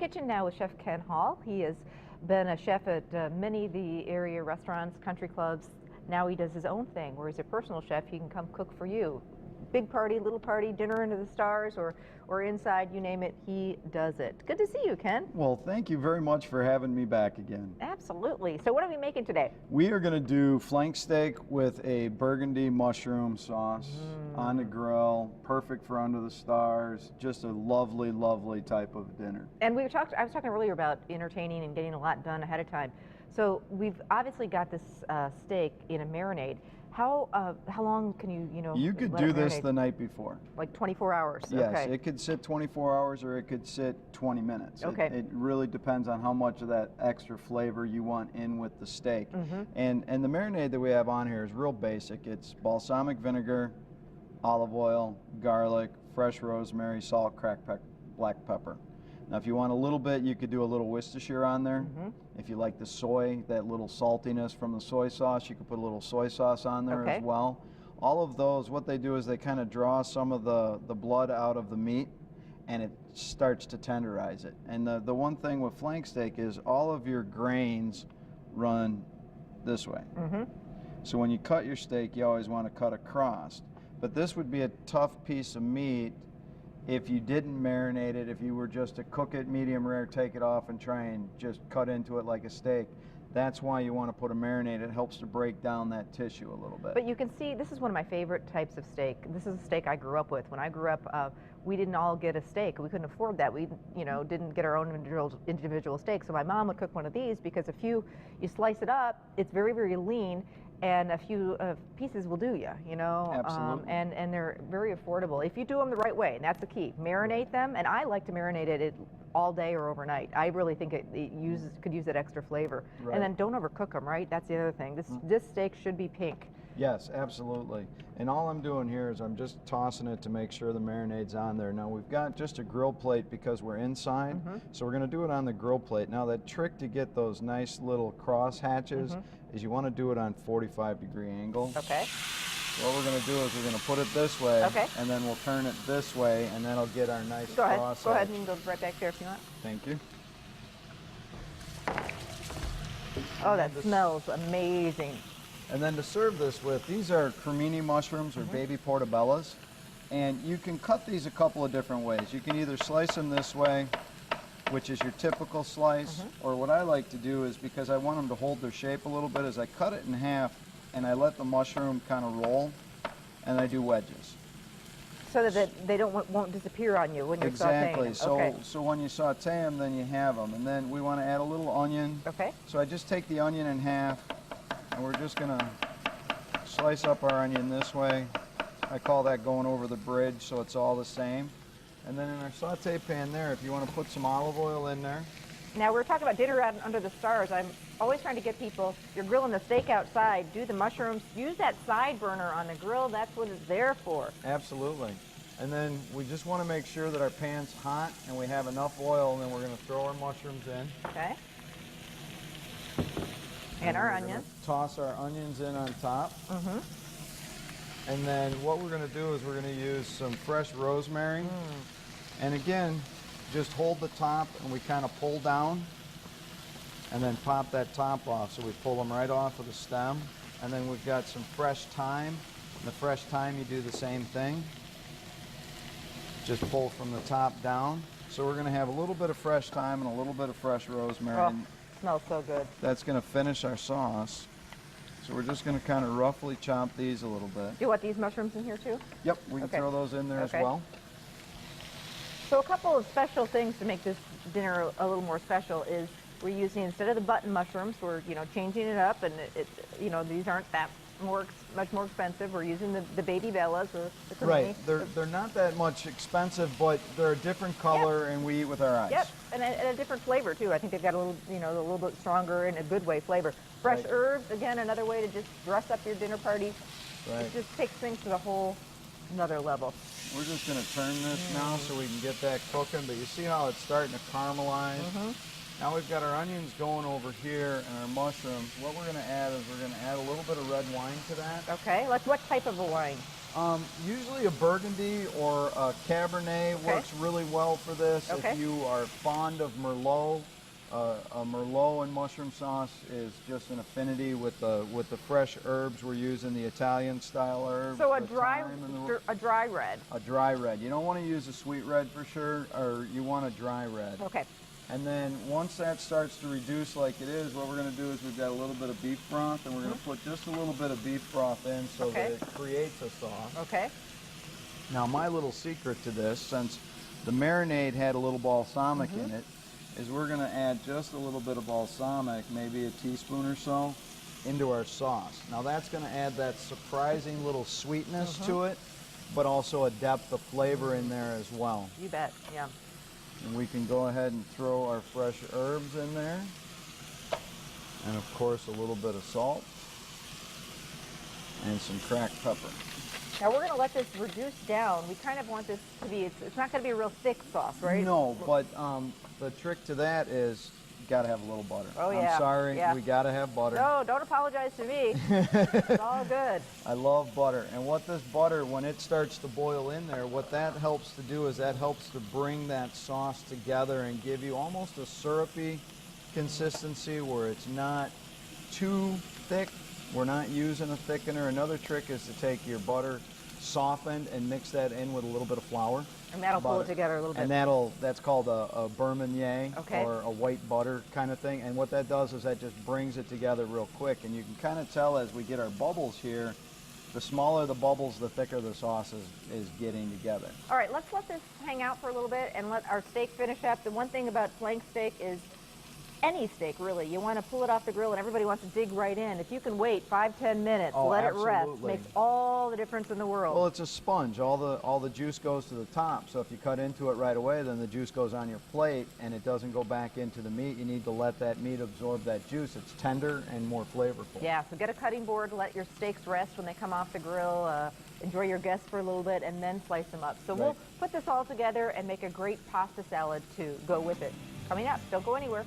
kitchen now with Chef Ken Hall. He has been a chef at many of the area restaurants, country clubs. Now he does his own thing where he's a personal chef. He can come cook for you. Big party, little party, dinner under the stars, or inside, you name it, he does it. Good to see you, Ken. Well, thank you very much for having me back again. Absolutely. So what are we making today? We are going to do flank steak with a burgundy mushroom sauce on the grill, perfect for under the stars. Just a lovely, lovely type of dinner. And I was talking earlier about entertaining and getting a lot done ahead of time. So we've obviously got this steak in a marinade. How long can you You could do this the night before. Like 24 hours? Yes, okay. It could sit 24 hours or it could sit 20 minutes. Okay. It really depends on how much of that extra flavor you want in with the steak. And the marinade that we have on here is real basic. It's balsamic vinegar, olive oil, garlic, fresh rosemary, salt, cracked black pepper. Now, if you want a little bit, you could do a little Worcestershire on there. If you like the soy, that little saltiness from the soy sauce, you could put a little soy sauce on there as well. All of those, what they do is they kind of draw some of the blood out of the meat, and it starts to tenderize it. And the one thing with flank steak is all of your grains run this way. So when you cut your steak, you always want to cut across. But this would be a tough piece of meat if you didn't marinate it, if you were just to cook it medium rare, take it off and try and just cut into it like a steak. That's why you want to put a marinade. It helps to break down that tissue a little bit. But you can see, this is one of my favorite types of steak. This is a steak I grew up with. When I grew up, we didn't all get a steak. We couldn't afford that. We, didn't get our own individual steak. So my mom would cook one of these because you slice it up, it's very, very lean, and a few pieces will do you, Absolutely. And they're very affordable if you do them the right way, and that's the key. Marinate them, and I like to marinate it all day or overnight. I really think it could use that extra flavor. Right. And then don't overcook them, right? That's the other thing. This steak should be pink. Yes, absolutely. And all I'm doing here is I'm just tossing it to make sure the marinade's on there. Now we've got just a grill plate because we're inside, so we're going to do it on the grill plate. Now that trick to get those nice little cross hatches is you want to do it on 45-degree angle. Okay. What we're going to do is we're going to put it this way, and then we'll turn it this way, and that'll get our nice cross. Go ahead, and you can go right back there if you want. Thank you. Oh, that smells amazing. And then to serve this with, these are cremini mushrooms or baby portobellas. And you can cut these a couple of different ways. You can either slice them this way, which is your typical slice, or what I like to do is, because I want them to hold their shape a little bit, is I cut it in half and I let the mushroom kind of roll, and I do wedges. So that they won't disappear on you when you're sauteing them. So when you saute them, then you have them. And then we want to add a little onion. Okay. So I just take the onion in half, and we're just going to slice up our onion this way. I call that going over the bridge, so it's all the same. And then in our saute pan there, if you want to put some olive oil in there. Now we're talking about dinner out under the stars. I'm always trying to get people, you're grilling the steak outside, do the mushrooms, use that side burner on the grill. That's what it's there for. Absolutely. And then we just want to make sure that our pan's hot and we have enough oil, and then we're going to throw our mushrooms in. Okay. And our onions. Toss our onions in on top. And then what we're going to do is we're going to use some fresh rosemary. And again, just hold the top and we kind of pull down and then pop that top off. So we pull them right off of the stem. And then we've got some fresh thyme. And the fresh thyme, you do the same thing. Just pull from the top down. So we're going to have a little bit of fresh thyme and a little bit of fresh rosemary. Oh, smells so good. That's going to finish our sauce. So we're just going to kind of roughly chop these a little bit. Do you want these mushrooms in here too? Yep, we can throw those in there as well. So a couple of special things to make this dinner a little more special is we're using, instead of the button mushrooms, we're changing it up, and these aren't that much more expensive. We're using the baby bellas or the cremini. Right, they're not that much expensive, but they're a different color, and we eat with our eyes. Yep, and a different flavor too. I think they've got a little, a little bit stronger in a good way flavor. Fresh herbs, again, another way to just dress up your dinner party. Right. It just takes things to the whole another level. We're just going to turn this now so we can get that cooking, but you see how it's starting to caramelize? Now we've got our onions going over here and our mushrooms. What we're going to add is we're going to add a little bit of red wine to that. Okay, like what type of a wine? Usually a Burgundy or a Cabernet works really well for this. Okay. If you are fond of Merlot, a Merlot and mushroom sauce is just an affinity with the fresh herbs we're using, the Italian style herbs. So a dry red. A dry red. You don't want to use a sweet red for sure, or you want a dry red. Okay. And then once that starts to reduce like it is, what we're going to do is we've got a little bit of beef broth, and we're going to put just a little bit of beef broth in so that it creates a sauce. Okay. Now my little secret to this, since the marinade had a little balsamic in it, is we're going to add just a little bit of balsamic, maybe a teaspoon or so, into our sauce. Now that's going to add that surprising little sweetness to it, but also a depth of flavor in there as well. You bet, yeah. And we can go ahead and throw our fresh herbs in there. And of course a little bit of salt and some cracked pepper. Now we're going to let this reduce down. We kind of want this to be, it's not going to be a real thick sauce, right? No, but the trick to that is you got to have a little butter. Oh yeah. I'm sorry, we got to have butter. No, don't apologize to me. It's all good. I love butter. And what this butter, when it starts to boil in there, what that helps to do is that helps to bring that sauce together and give you almost a syrupy consistency where it's not too thick. We're not using a thickener. Another trick is to take your butter softened and mix that in with a little bit of flour. And that'll pull it together a little bit. And that's called a beurre or a white butter kind of thing. And what that does is that just brings it together real quick. And you can kind of tell as we get our bubbles here, the smaller the bubbles, the thicker the sauce is getting together. All right, let's let this hang out for a little bit and let our steak finish up. The one thing about flank steak is any steak, really, you want to pull it off the grill and everybody wants to dig right in. If you can wait 5-10 minutes, let it rest, makes all the difference in the world. Well, it's a sponge. All the juice goes to the top. So if you cut into it right away, then the juice goes on your plate and it doesn't go back into the meat. You need to let that meat absorb that juice. It's tender and more flavorful. Yeah, so get a cutting board, let your steaks rest when they come off the grill, enjoy your guests for a little bit, and then slice them up. So we'll put this all together and make a great pasta salad to go with it. Coming up, don't go anywhere.